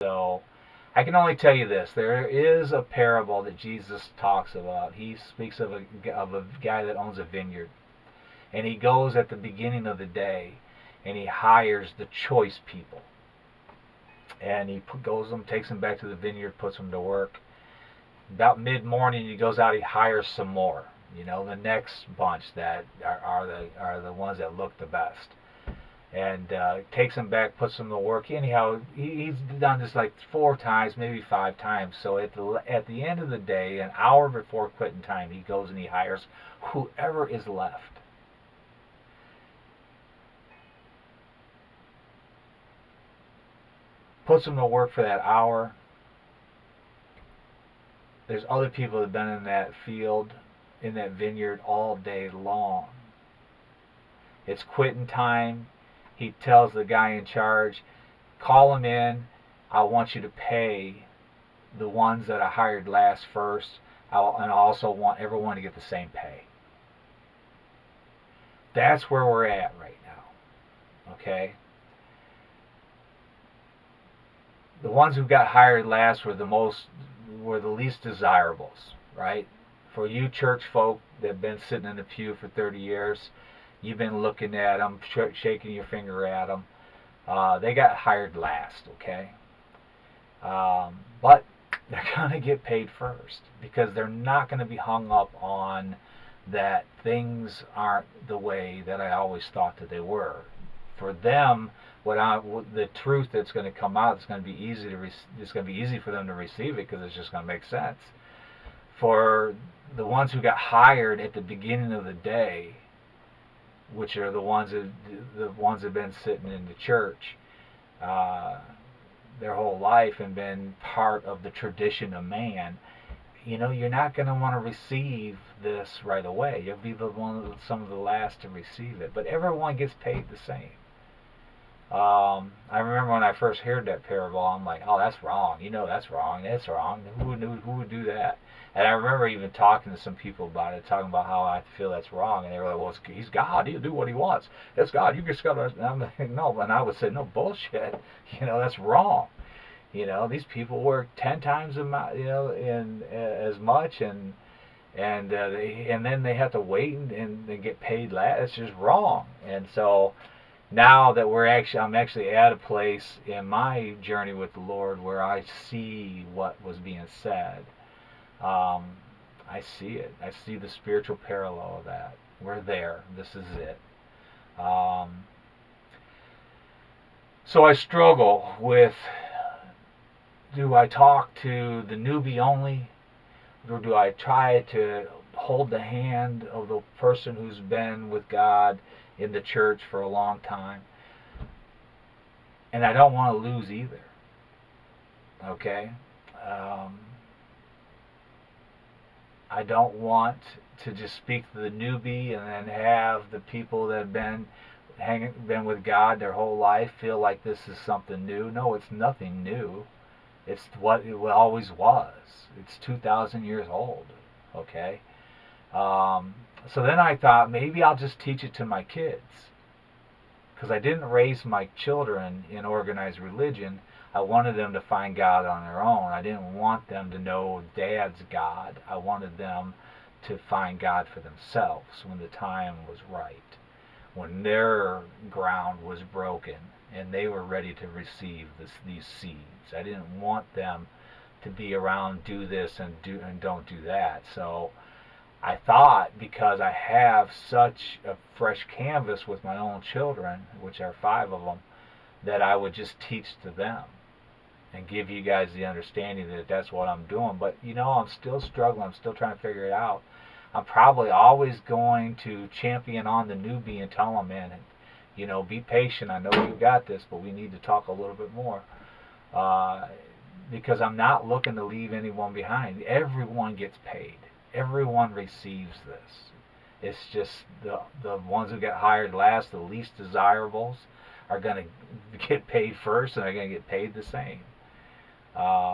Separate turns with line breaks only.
So I can only tell you this. There is a parable that Jesus talks about. He speaks of a guy that owns a vineyard. And he goes at the beginning of the day and he hires the choice people. And he goes them, takes them back to the vineyard, puts them to work. About mid-morning, he goes out, he hires some more. The next bunch that are the ones that look the best. And takes them back, puts them to work. Anyhow, he's done this like 4 times, maybe 5 times. So at the end of the day, an hour before quitting time, he goes and he hires whoever is left. Puts them to work for that hour. There's other people that have been in that field, in that vineyard all day long. It's quitting time. He tells the guy in charge, call him in. I want you to pay the ones that I hired last first. And I also want everyone to get the same pay. That's where we're at right now. Okay? The ones who got hired last were the least desirables, right? For you church folk that have been sitting in the pew for 30 years, you've been looking at them, shaking your finger at them. They got hired last, okay? But they're going to get paid first because they're not going to be hung up on that things aren't the way that I always thought that they were. For them, the truth that's going to come out is going to be it's going to be easy for them to receive it because it's just going to make sense. For the ones who got hired at the beginning of the day, which are the ones that have been sitting in the church their whole life and been part of the tradition of man, you're not going to want to receive this right away. You'll be some of the last to receive it, but everyone gets paid the same. I remember when I first heard that parable, I'm like, oh, that's wrong. That's wrong. That's wrong. Who would do that? And I remember even talking to some people about it, talking about how I feel that's wrong. And they were like, well, he's God. He'll do what he wants. That's God. You just got to... And I'm like, no. And I would say, no, bullshit. That's wrong. These people work 10 times as much, and then they have to wait and get paid last. It's just wrong. And so... now that I'm actually at a place in my journey with the Lord where I see what was being said. I see it. I see the spiritual parallel of that. We're there. This is it. So I struggle with, do I talk to the newbie only? Or do I try to hold the hand of the person who's been with God in the church for a long time? And I don't want to lose either. Okay? I don't want to just speak to the newbie and then have the people that have been with God their whole life feel like this is something new. No, it's nothing new. It's what it always was. It's 2,000 years old. Okay? So then I thought maybe I'll just teach it to my kids. Because I didn't raise my children in organized religion. I wanted them to find God on their own. I didn't want them to know Dad's God. I wanted them to find God for themselves when the time was right. When their ground was broken and they were ready to receive these seeds. I didn't want them to be around, do this and don't do that. So I thought, because I have such a fresh canvas with my own children, which are 5 of them, that I would just teach to them and give you guys the understanding that that's what I'm doing. But I'm still struggling. I'm still trying to figure it out. I'm probably always going to champion on the newbie and tell them, man, be patient. I know you got this, but we need to talk a little bit more. Because I'm not looking to leave anyone behind. Everyone gets paid. Everyone receives this. It's just the ones who get hired last, the least desirables, are going to get paid first, and they're going to get paid the same.